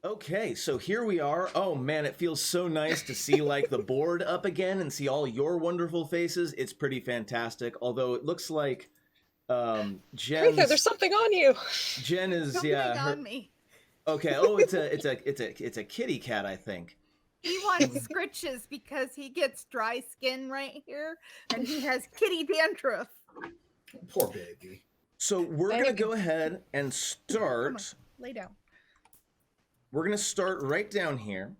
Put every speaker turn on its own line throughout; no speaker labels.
Okay, so here we are. Oh man, it feels so nice to see like the board up again and see all your wonderful faces. It's pretty fantastic. Although it looks like
Kretha, there's something on you.
Jen is
Something on me.
Okay. Oh, it's a kitty cat, I think.
He wants scritches because he gets dry skin right here, and he has kitty dandruff.
Poor baby.
So we're gonna go ahead and start.
Lay down.
We're gonna start right down here.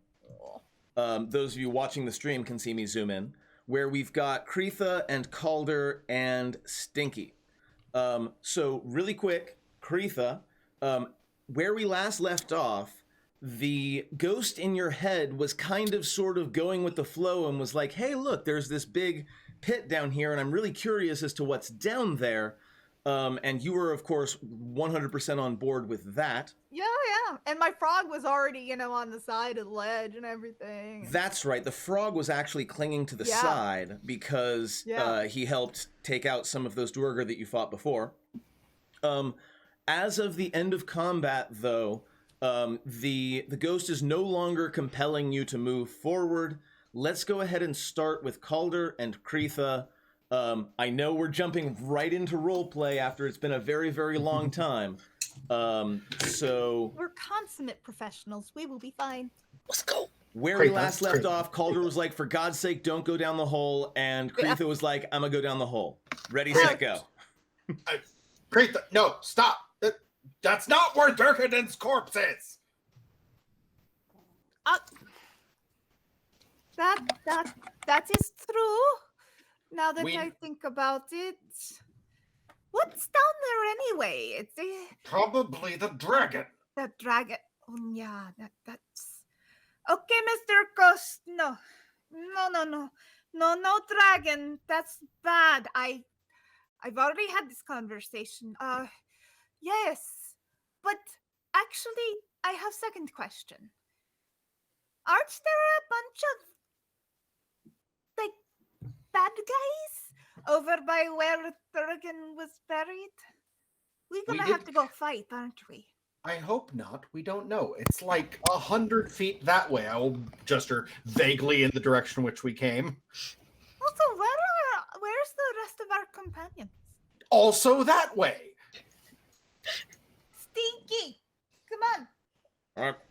Those of you watching the stream can see me zoom in, where we've got Kretha and Calder and Stinky. So really quick, Kretha, where we last left off, the ghost in your head was kind of sort of going with the flow and was like, hey, look, there's this big pit down here, and I'm really curious as to what's down there. And you were, of course, 100% on board with that.
Yeah. And my frog was already, on the side of the ledge and everything.
That's right. The frog was actually clinging to the side because he helped take out some of those Dwarger that you fought before. As of the end of combat, though, the ghost is no longer compelling you to move forward. Let's go ahead and start with Calder and Kretha. I know we're jumping right into roleplay after it's been a very, very long time. So
we're consummate professionals. We will be fine.
Let's go.
Where we last left off, Calder was like, for God's sake, don't go down the hole. And Kretha was like, I'm gonna go down the hole. Ready, set, go.
Kretha, no, stop. That's not where Durkaden's corpse is.
That is true. Now that I think about it, what's down there anyway? It's
probably the dragon.
The dragon. Oh, yeah, that's okay, Mr. Ghost. No, dragon. That's bad. I've already had this conversation. Yes, but actually, I have second question. Aren't there a bunch of bad guys over by where Durgan was buried? We're gonna have to go fight, aren't we?
I hope not. We don't know. It's like 100 feet that way. I will gesture vaguely in the direction which we came.
Also, where's the rest of our companions?
Also that way.
Stinky, come on.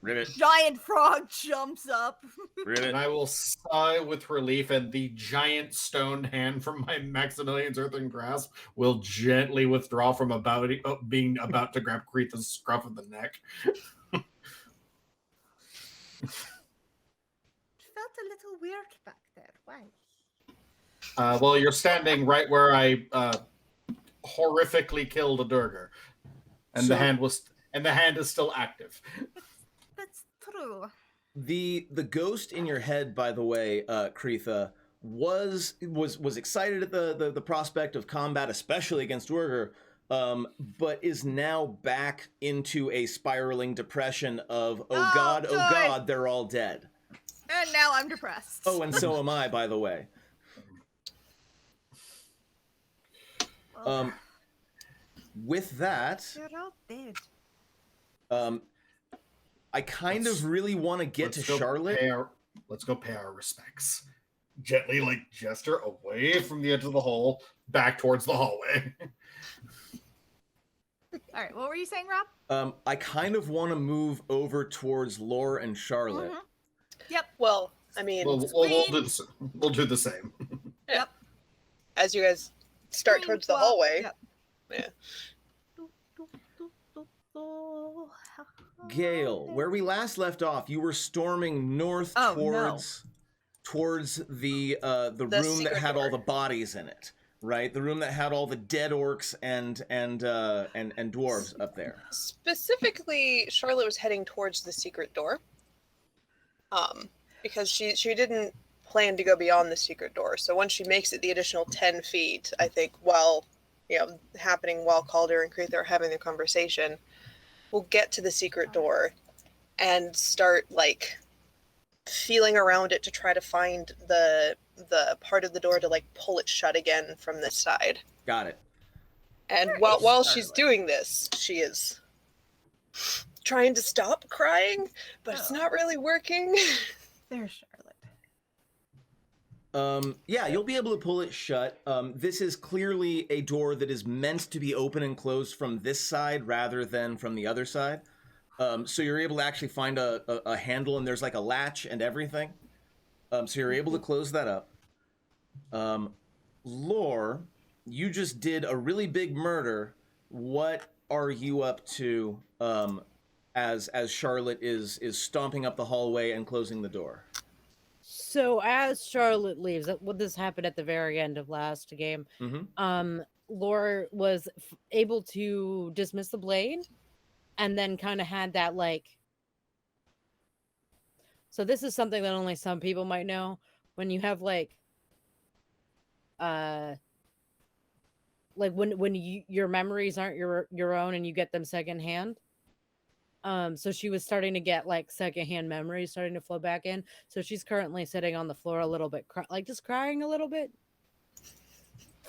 Ribbit.
Giant frog jumps up.
Ribbit.
And I will sigh with relief, and the giant stone hand from my Maximilian's earthen grasp will gently withdraw from being about to grab Kretha's scruff of the neck.
It felt a little weird back there. Why?
Well, you're standing right where I horrifically killed a Durgar, and the hand is still active.
That's true.
The ghost in your head, by the way, Kretha, was excited at the prospect of combat, especially against Dwarger, but is now back into a spiraling depression of oh god, they're all dead.
And now I'm depressed.
Oh, and so am I, by the way. With that,
they're all dead.
I kind of really want to get to Charlotte.
Let's go pay our respects. Gently, gesture away from the edge of the hole, back towards the hallway.
All right, what were you saying, Rob?
I kind of want to move over towards Lore and Charlotte.
Mm-hmm. Yep.
Well, I mean,
we'll do the same.
Yep. As you guys start towards the hallway.
Yep.
Yeah.
Gale, where we last left off, you were storming north towards the room that had all the bodies in it, right? The room that had all the dead orcs and dwarves up there.
Specifically, Charlotte was heading towards the secret door. Because she didn't plan to go beyond the secret door. So once she makes it the additional 10 feet, I think happening while Calder and Kretha are having their conversation, we'll get to the secret door and start feeling around it to try to find the part of the door to pull it shut again from this side.
Got it.
And while she's doing this, she is trying to stop crying, but it's not really working.
There's Charlotte.
Yeah, you'll be able to pull it shut. This is clearly a door that is meant to be open and closed from this side rather than from the other side. So you're able to actually find a handle, and there's like a latch and everything. So you're able to close that up. Lore, you just did a really big murder. What are you up to as Charlotte is stomping up the hallway and closing the door?
So as Charlotte leaves, this happened at the very end of last game. Lore was able to dismiss the blade, and then kind of had that like. So this is something that only some people might know. When you have like when your memories aren't your own and you get them secondhand. So she was starting to get like secondhand memories starting to flow back in. So she's currently sitting on the floor a little bit, like just crying a little bit.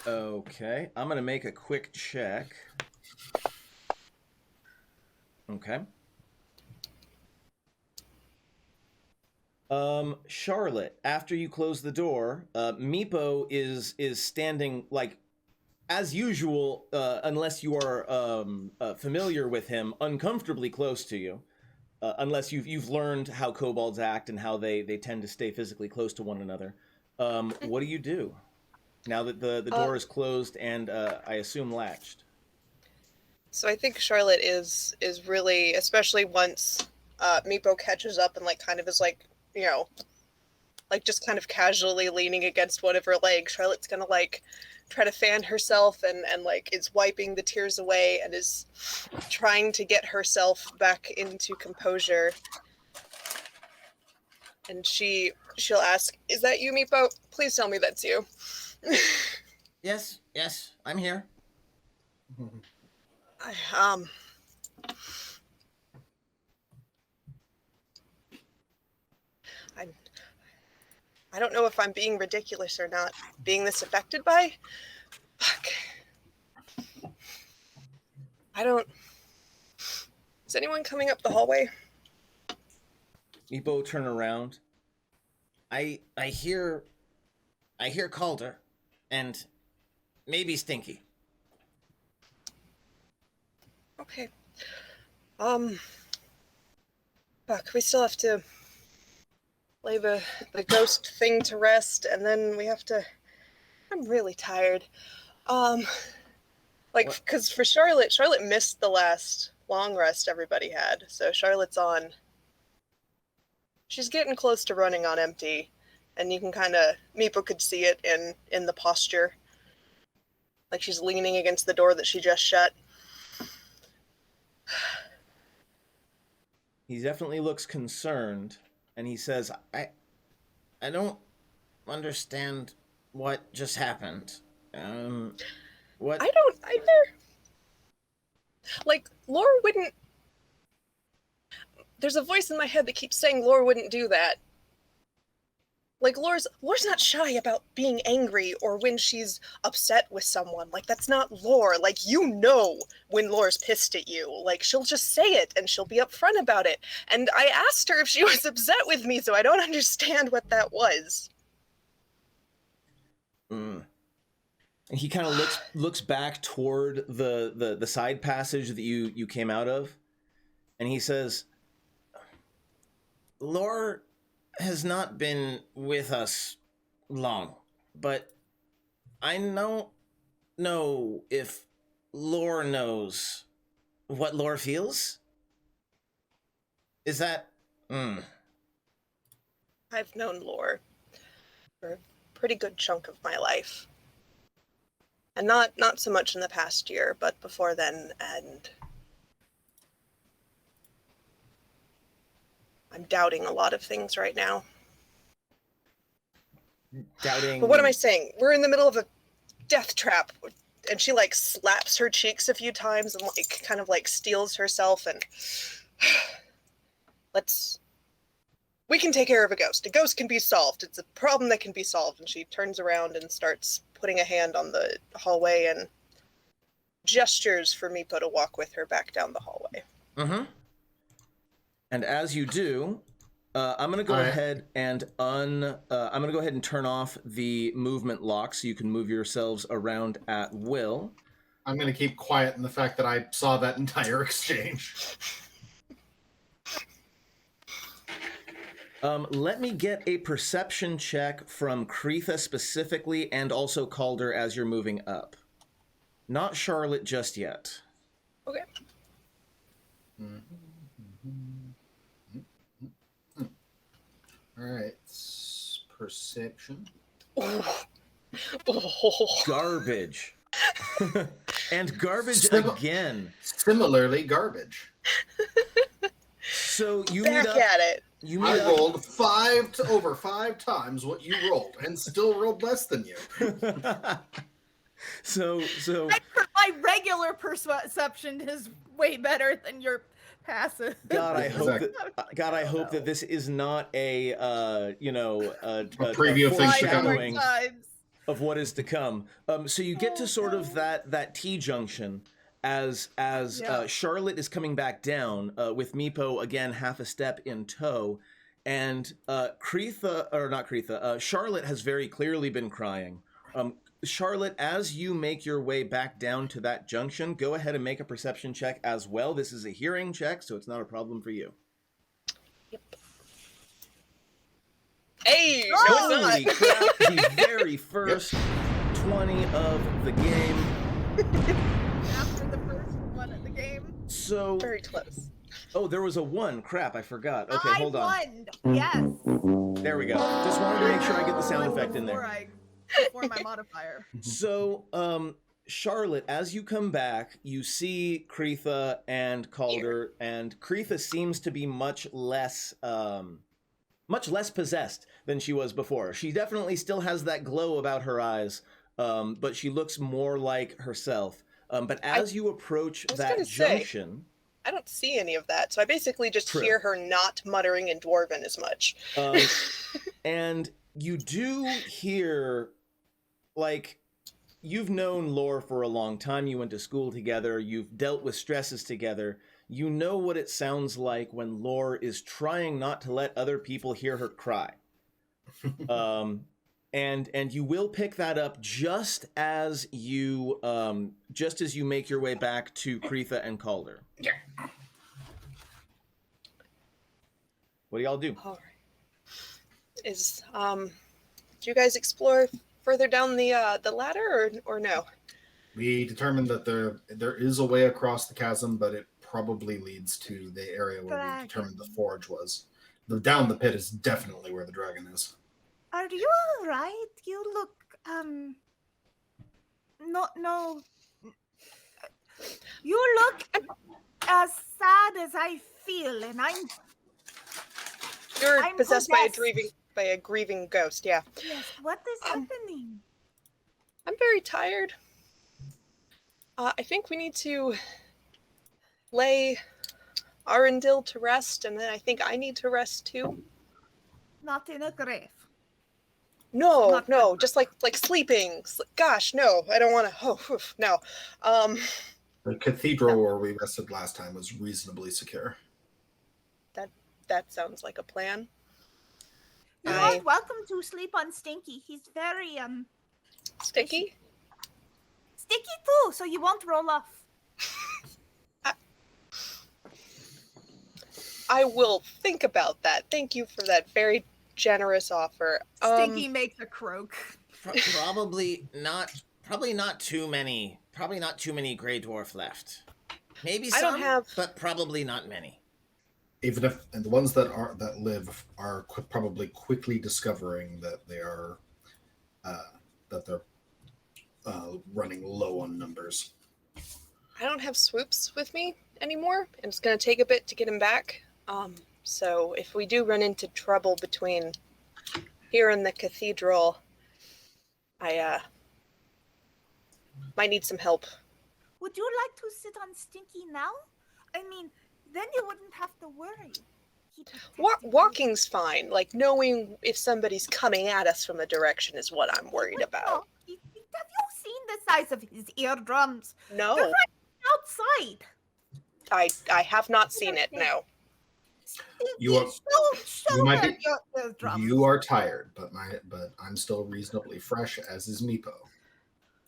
Okay, I'm gonna make a quick check. Okay. Charlotte, after you close the door, Meepo is standing like as usual, unless you are familiar with him, uncomfortably close to you. Unless you've learned how kobolds act and how they tend to stay physically close to one another. What do you do now that the door is closed and I assume latched?
So I think Charlotte is really, especially once Meepo catches up and like kind of is like, you know, like just kind of casually leaning against one of her legs. Charlotte's gonna like try to fan herself and like is wiping the tears away and is trying to get herself back into composure. And she'll ask, "Is that you, Meepo? Please tell me that's you."
Yes, I'm here.
I don't know if I'm being ridiculous or not. Being this affected by? Fuck. Is anyone coming up the hallway?
Meepo, turn around. I hear Calder and maybe Stinky.
Okay. Fuck, we still have to lay the ghost thing to rest, and then we have to. I'm really tired. Because for Charlotte missed the last long rest everybody had, so Charlotte's on. She's getting close to running on empty, and you can kind of Meepo could see it in the posture, like she's leaning against the door that she just shut.
He definitely looks concerned. And he says, I don't understand what just happened. What?
I don't either. Like, Laura wouldn't... There's a voice in my head that keeps saying Laura wouldn't do that. Like, Laura's not shy about being angry or when she's upset with someone. Like, that's not Laura. Like, you know when Laura's pissed at you. Like, she'll just say it and she'll be upfront about it. And I asked her if she was upset with me, so I don't understand what that was.
He kind of looks back toward the side passage that you came out of, and he says, Laura has not been with us long, but I don't know if Lore knows what Lore feels. Is that...
I've known Lore for a pretty good chunk of my life. And not so much in the past year, but before then, and I'm doubting a lot of things right now.
Doubting...
But what am I saying? We're in the middle of a death trap, and she like slaps her cheeks a few times and like kind of like steels herself and we can take care of a ghost. A ghost can be solved. It's a problem that can be solved. And she turns around and starts putting a hand on the hallway and gestures for Meepo to walk with her back down the hallway.
And as you do, I'm gonna go ahead and I'm gonna go ahead and turn off the movement lock so you can move yourselves around at will.
I'm going to keep quiet in the fact that I saw that entire exchange.
Let me get a perception check from Creetha specifically, and also Calder as you're moving up. Not Charlotte just yet.
Okay.
All right. Perception.
Oh.
Garbage. And garbage again.
Similarly, garbage.
So you
Back
meet up,
at it.
you meet
I
up.
rolled over 5 times what you rolled, and still rolled less than you.
So
My regular perception is way better than your passive.
God, I hope
Exactly.
that I hope that this is not a a
preview of things to come.
foreshadowing of what is to come. So you get to sort of that T junction as Charlotte is coming back down with Meepo again half a step in tow, and Charlotte has very clearly been crying. Charlotte, as you make your way back down to that junction, go ahead and make a perception check as well. This is a hearing check, so it's not a problem for you.
Yep. Hey! No,
Holy
it's
crap, the very first 20 of the game.
After the first one of the game.
So,
not. Very close.
oh, there was a 1. Crap, I forgot. Okay,
I
hold on.
won. Yes.
There we go. Just wanted to make sure I get the sound effect in there.
Before my modifier.
So, Charlotte, as you come back, you see Creetha and Calder, and Creetha seems to be much less possessed than she was before. She definitely still has that glow about her eyes, but she looks more like herself. But as you approach that junction...
I don't see any of that, so I basically just hear her not muttering in Dwarven as much.
And you do hear... Like, you've known Lore for a long time. You went to school together. You've dealt with stresses together. You know what it sounds like when Lore is trying not to let other people hear her cry. And you will pick that up just as you make your way back to Creetha and Calder.
Yeah.
What do y'all do?
All right. Do you guys explore further down the ladder, or no?
We determined that there is a way across the chasm, but it probably leads to the area where we determined the forge was. Down the pit is definitely where the dragon is.
Are you all right? You look no. You look as sad as I feel, and
I'm possessed by a grieving ghost. Yeah.
Yes. What is happening?
I'm very tired. I think we need to lay Arundil to rest, and then I think I need to rest too.
Not in a grave.
No, just like sleeping. Gosh, no, I don't want to. Oh, no.
The cathedral where we rested last time was reasonably secure.
That sounds like a plan.
You're all welcome to sleep on Stinky. He's very
Sticky?
sticky too, so you won't roll off.
I will think about that. Thank you for that very generous offer.
Stinky makes a croak.
Probably not too many gray dwarf left. Maybe some,
I don't have...
but probably not many.
Even if, and the ones that live are probably quickly discovering that they're running low on numbers.
I don't have swoops with me anymore, and it's going to take a bit to get him back. So if we do run into trouble between here and the cathedral, I might need some help.
Would you like to sit on Stinky now? I mean, then you wouldn't have to worry.
Walking's fine. Like, knowing if somebody's coming at us from a direction is what I'm worried about.
No. Have you seen the size of his eardrums?
No.
They're right outside.
I have not seen it, no.
You are-
show
you might
her
be-
the drums.
You are tired, but I'm still reasonably fresh, as is Meepo.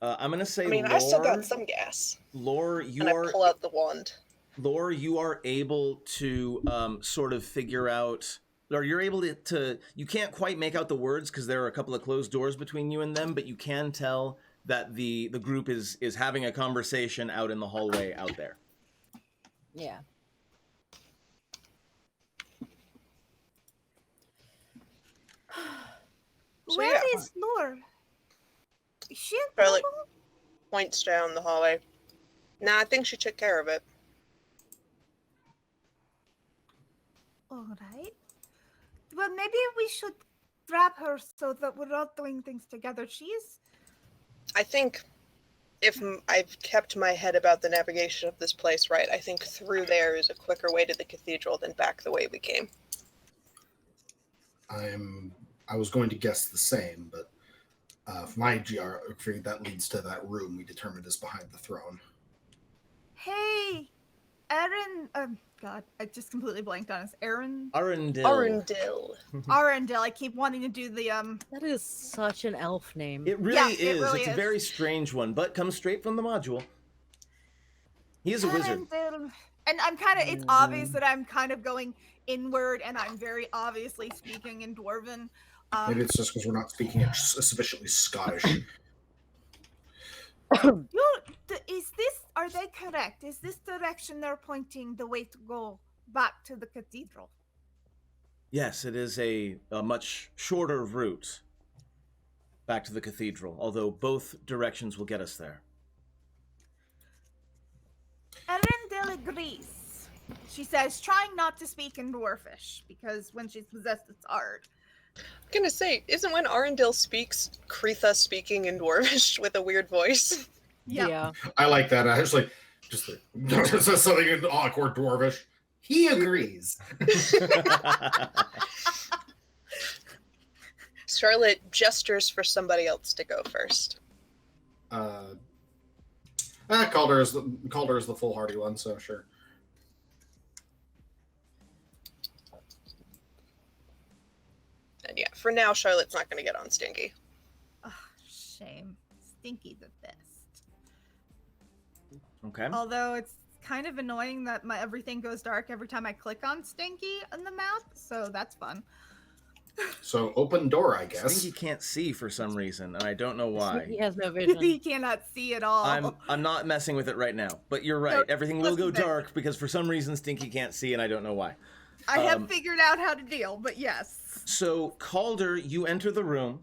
I'm gonna say,
I mean,
Lore,
I still got some gas.
Lore,
And I pull out the wand.
Lore, you are able to sort of figure out, or you're able to you can't quite make out the words because there are a couple of closed doors between you and them, but you can tell that the group is having a conversation out in the hallway out there.
Yeah.
So,
Where
yeah.
is Lore? Is she in
Charlotte
trouble?
points down the hallway. Nah, I think she took care of it.
All right. Well, maybe we should grab her so that we're all doing things together. She's
I think if I've kept my head about the navigation of this place right, I think through there is a quicker way to the cathedral than back the way we came.
I was going to guess the same, but for my geography, that leads to that room we determined is behind the throne.
hey, Erin. God, I just completely blanked on his Arundil.
Arundil.
Arundil. I keep wanting to do the
That is such an elf name.
It really
Yeah,
is.
it really
It's a
is.
very strange one, but comes straight from the module. He is a wizard.
Arundil. And I'm kind of. It's obvious that I'm kind of going inward, and I'm very obviously speaking in dwarven.
Maybe it's just because we're not speaking it sufficiently Scottish.
Is this? Are they correct? Is this direction they're pointing the way to go back to the cathedral?
Yes, it is a much shorter route back to the cathedral, although both directions will get us there.
Arundel agrees. She says, trying not to speak in dwarfish because when she's possessed, it's hard.
I'm gonna say, isn't when Arundil speaks, Kretha speaking in Dwarvish with a weird voice?
Yeah.
I like that. I was like, just something in awkward dwarvish. He agrees.
Charlotte gestures for somebody else to go first.
Calder is the foolhardy one, so sure.
And yeah, for now, Charlotte's not going to get on Stinky.
Oh, shame. Stinky the best.
Okay.
Although it's kind of annoying that everything goes dark every time I click on Stinky on the map, so that's fun.
So open door, I guess.
Stinky can't see for some reason, and I don't know why.
He has no
He
vision.
cannot see at all.
I'm not messing with it right now, but you're right.
No,
Everything will go
listen there.
dark because for some reason Stinky can't see, and I don't know why.
I have figured out how to deal, but yes.
So, Calder, you enter the room.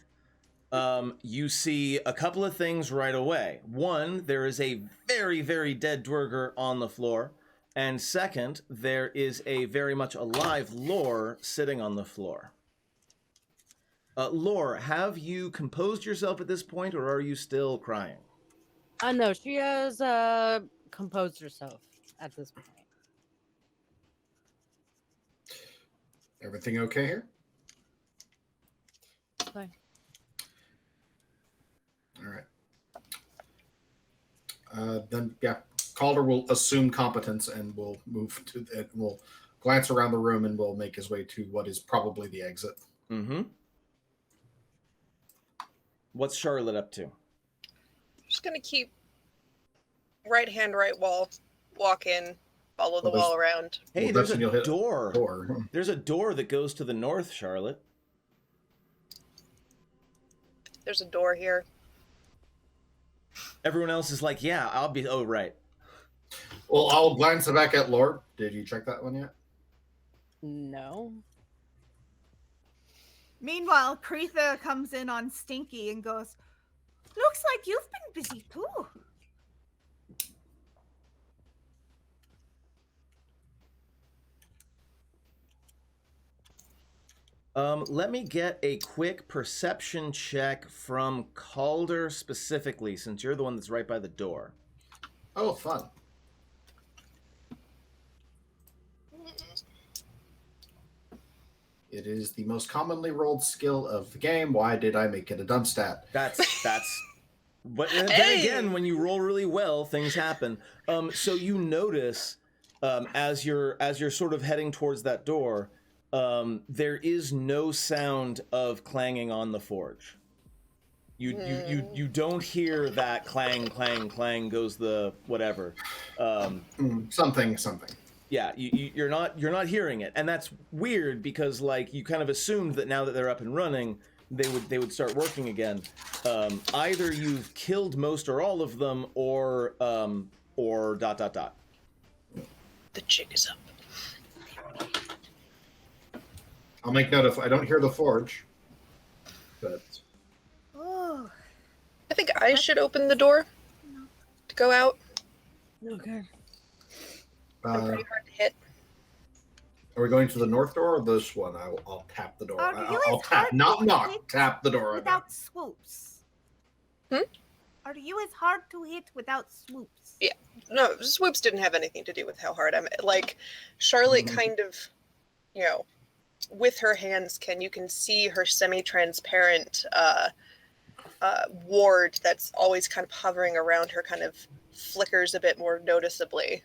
You see a couple of things right away. One, there is a very, very dead Dwerger on the floor. And second, there is a very much alive Lore sitting on the floor. Lore, have you composed yourself at this point, or are you still crying?
No, she has composed herself at this point.
Everything okay here?
Fine.
All right. Then, yeah, Calder will assume competence and will move to it. Will glance around the room and will make his way to what is probably the exit.
Mm-hmm. What's Charlotte up to?
Just going to keep right hand, right wall, walk in, follow the
Well,
wall around.
Hey,
Well,
there's
that's when you'll
a
hit
door.
Door.
There's a door that goes to the north, Charlotte.
There's a door here.
Everyone else is like, yeah, I'll be... Oh, right.
Well, I'll glance back at Lord. Did you check that one yet?
No.
Meanwhile, Kretha comes in on Stinky and goes, looks like you've been busy too.
Let me get a quick perception check from Calder specifically, since you're the one that's right by the door.
Oh, fun. It is the most commonly rolled skill of the game. Why did I make it a dumb stat?
That's... But then
Hey!
again, when you roll really well, things happen. So you notice as you're sort of heading towards that door, there is no sound of clanging on the forge. You don't hear that clang, clang, clang goes the whatever.
Something.
Yeah, you're not hearing it, and that's weird because like you kind of assumed that now that they're up and running, they would start working again. Either you've killed most or all of them, or ... The
jig is up.
I'll make note of. I don't hear the forge, but
Oh,
I think I should open the door to go out.
Okay.
I'm pretty hard to hit.
Are we going to the north door or this one? I'll tap the door.
Are you
I'll
as
tap,
hard
not
to
knock.
hit
Tap the door.
without swoops?
Hmm?
Are you as hard to hit without swoops?
Yeah. No, swoops didn't have anything to do with how hard I'm. Like, Charlotte kind of, with her hands, you can see her semi-transparent ward that's always kind of hovering around her, kind of flickers a bit more noticeably.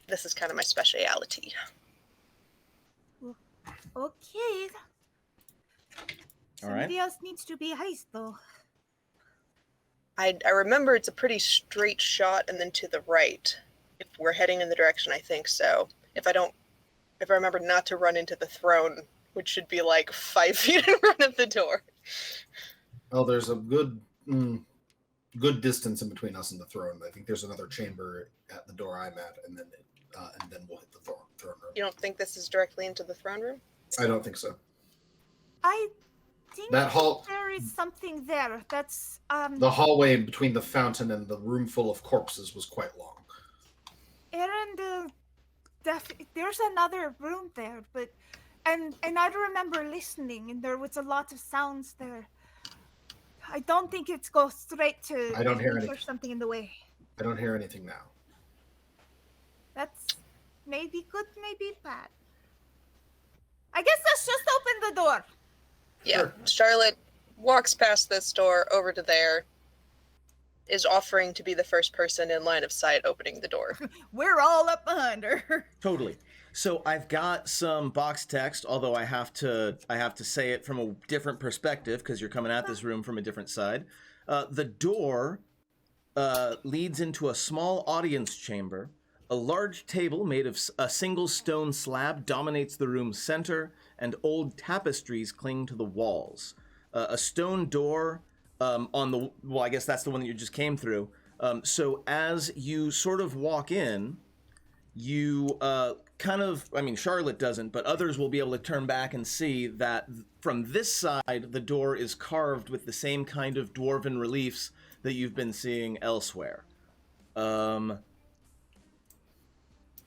This is kind of my speciality.
Okay.
All right.
Somebody else needs to be heist, though.
I remember it's a pretty straight shot and then to the right. If we're heading in the direction I think so. If I remember not to run into the throne, which should be like 5 feet in front of the door.
Well, there's a good distance in between us and the throne. I think there's another chamber at the door I'm at, and then we'll hit the throne room.
You don't think this is directly into the throne room?
I don't think so.
I think
That hall,
there is something there. That's
the hallway between the fountain and the room full of corpses was quite long.
Arundil. There's another room there, but and I remember listening, and there was a lot of sounds there. I don't think it's go straight to.
I don't hear anything.
There's something in the way.
I don't hear anything now.
That's maybe good, maybe bad. I guess let's just open the door.
Yeah.
Sure.
Charlotte walks past this door over to there, is offering to be the first person in line of sight opening the door.
We're all up behind her.
Totally. So I've got some box text, although I have to say it from a different perspective because you're coming at this room from a different side. The door leads into a small audience chamber. A large table made of a single stone slab dominates the room's center, and old tapestries cling to the walls. A stone door I guess that's the one that you just came through. So as you sort of walk in, you Charlotte doesn't, but others will be able to turn back and see that from this side, the door is carved with the same kind of dwarven reliefs that you've been seeing elsewhere.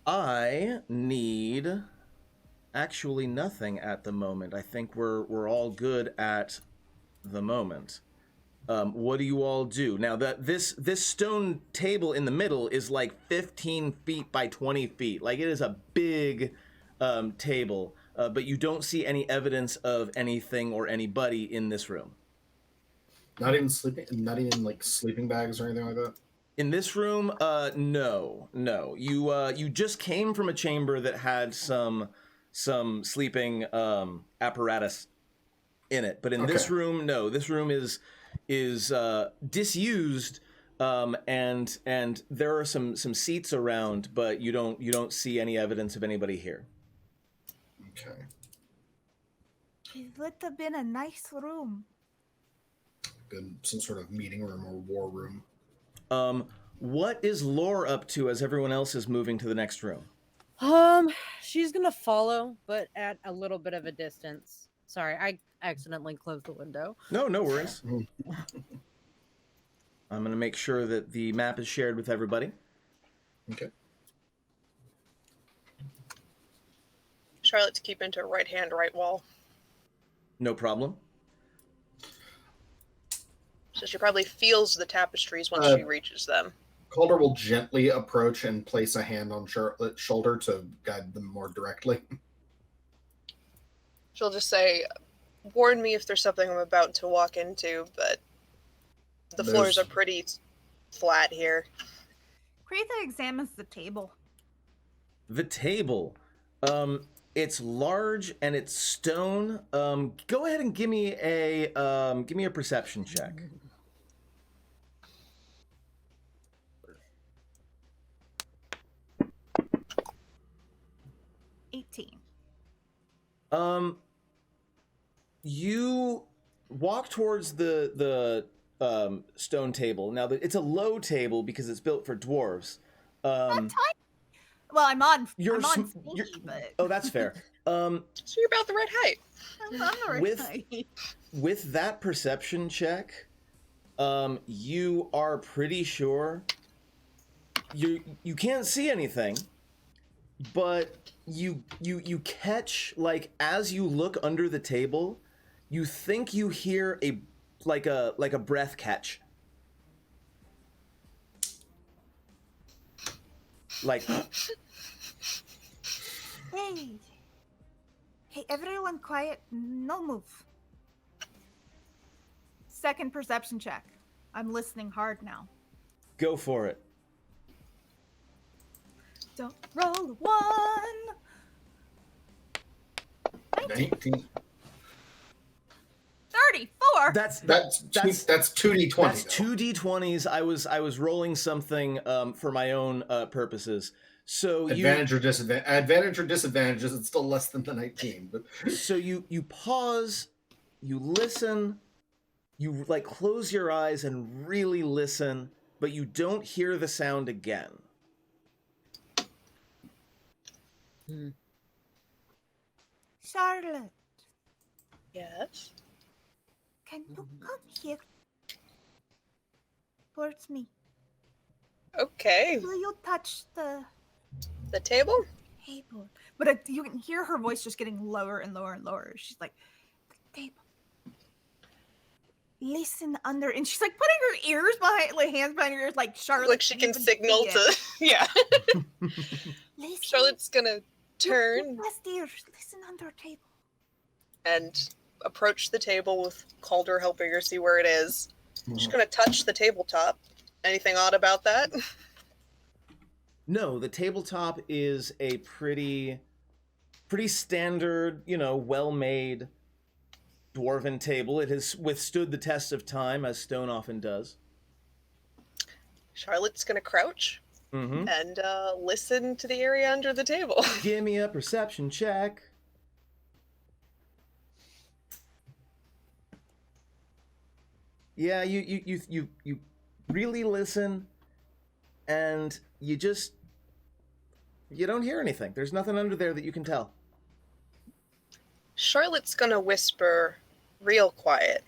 I need actually nothing at the moment. I think we're all good at the moment. What do you all do now? That this stone table in the middle is like 15 feet by 20 feet. Like it is a big table, but you don't see any evidence of anything or anybody in this room.
Not even like sleeping bags or anything like that.
In this room, no. You just came from a chamber that had some sleeping apparatus in it, but in this room, no. This room is disused, and there are some seats around, but you don't see any evidence of anybody here.
Okay.
It would have been a nice room.
Good, some sort of meeting room or war room.
What is Lore up to as everyone else is moving to the next room?
She's gonna follow, but at a little bit of a distance. Sorry, I accidentally closed the window.
No worries. I'm gonna make sure that the map is shared with everybody.
Okay.
Charlotte to keep into right hand, right wall.
No problem.
So she probably feels the tapestries once she reaches them.
Calder will gently approach and place a hand on Charlotte's shoulder to guide them more directly.
She'll just say, warn me if there's something I'm about to walk into, but the floors are pretty flat here.
Preetha examines the table.
The table. It's large and it's stone. Go ahead and give me a perception check.
$18.
You walk towards the stone table. Now, it's a low table because it's built for dwarves.
Not tiny. Well, I'm on
You're,
sneaky, but
oh, that's fair.
So you're about the right height.
I'm the right
with-
height.
With that perception check, you are pretty sure you can't see anything, but you catch, like, as you look under the table, you think you hear a breath catch. Like
Hey, everyone quiet. No move. Second perception check. I'm listening hard now.
go for it.
Don't roll a 1.
19.
34.
That's
2d20.
That's
though.
2 d20s. I was rolling something for my own purposes. So
Advantage or disadvantage is still less than the 19. But
you pause, you listen, you like close your eyes and really listen, but you don't hear the sound again.
Charlotte,
Yes.
can you come here? Towards me.
Okay.
Will you touch the
The table?
table? But you can hear her voice just getting lower and lower and lower. She's like, the table. Listen under, and she's like putting her ears behind, like hands behind her ears, like Charlotte.
Like she can
even
signal
see
to.
it.
Yeah.
Listen.
Charlotte's gonna
You
turn
press the ears. Listen under table.
and approach the table with Calder helping her see where it is. She's gonna touch the tabletop. Anything odd about that?
No, the tabletop is a pretty standard, well-made dwarven table. It has withstood the test of time, as stone often does.
Charlotte's gonna crouch
Mm-hmm.
and listen to the area under the table.
Give me a perception check. Yeah, you really listen, and you don't hear anything. There's nothing under there that you can tell.
Charlotte's gonna whisper real quiet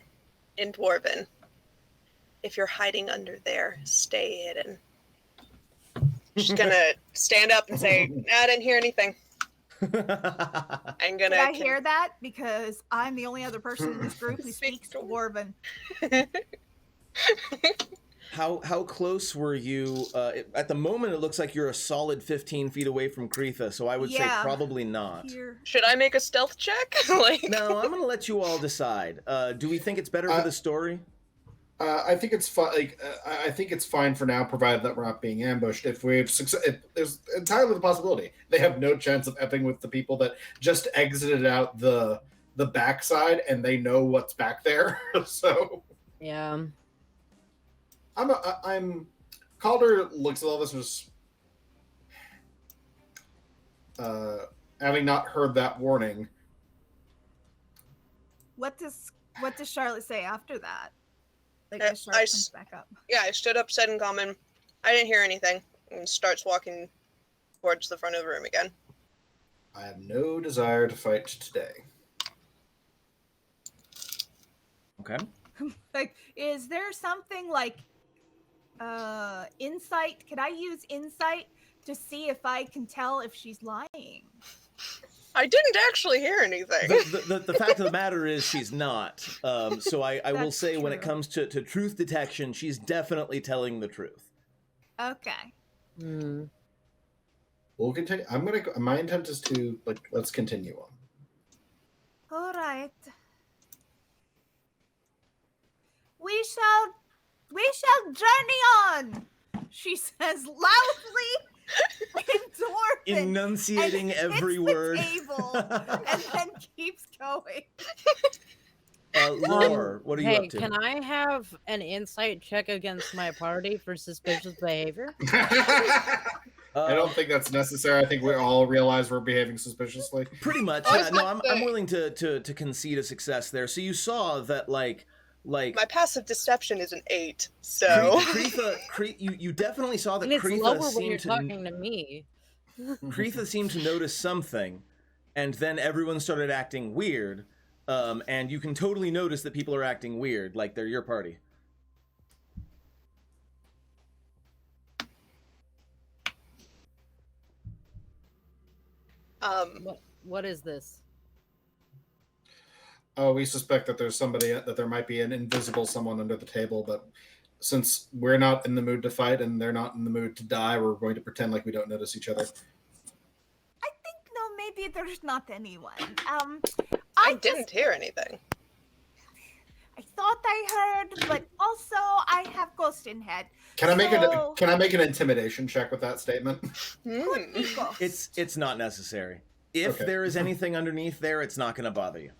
in Dwarven. If you're hiding under there, stay hidden. She's gonna stand up and say, I didn't hear anything. I'm gonna
Did I hear that? Because I'm the only other person in this group who
Speaks
speaks Dwarven.
How close were you? At the moment, it looks like you're a solid 15 feet away from Kreetha, so I would say
Yeah.
probably not.
Here.
Should I make a stealth check? Like
No, I'm going to let you all decide. Do we think it's better for the story?
I think it's fine. I think it's fine for now, provided that we're not being ambushed. If we've there's entirely the possibility they have no chance of epping with the people that just exited out the backside, and they know what's back there. So
Yeah.
I'm. Calder looks at all this and just, having not heard that warning.
What does Charlotte say after that? Like
Uh,
as Charlotte
I
comes back up.
yeah, I stood up, said in common, I didn't hear anything, and starts walking towards the front of the room again.
I have no desire to fight today.
Okay.
Like, is there something like insight? Could I use insight to see if I can tell if she's lying?
I didn't actually hear anything.
The fact of the matter is she's not. So I will
That's
say when it
true.
comes to truth detection, she's definitely telling the truth.
Okay.
Mm.
We'll continue. My intent is to let's continue on.
All right. We shall journey on. she says loudly in Dwarven.
Enunciating
and
every
hits the
word.
table, and then keeps going.
Lore, what are you
Hey,
up to?
can I have an insight check against my party for suspicious behavior?
I don't think that's necessary. I think we all realize we're behaving suspiciously.
Pretty much.
I
Yeah,
was
no,
gonna
I'm
say-
willing to concede a success there. So you saw that like
My passive deception is an 8, so
you definitely saw that
And it's lower
Kreetha
when you're
seemed to
talking to me.
Kreetha seemed to notice something, and then everyone started acting weird. And you can totally notice that people are acting weird, like they're your party.
What is this?
Oh, we suspect that there's somebody, that there might be an invisible someone under the table, but since we're not in the mood to fight and they're not in the mood to die, we're going to pretend like we don't notice each other.
I think no, maybe there's not anyone.
I
just-
didn't hear anything.
I thought I heard, but also I have ghost in head.
Can I make
So-
can I make an intimidation check with that statement?
Could be ghost.
It's not necessary. If
Okay.
there is anything underneath there, it's not going to bother you.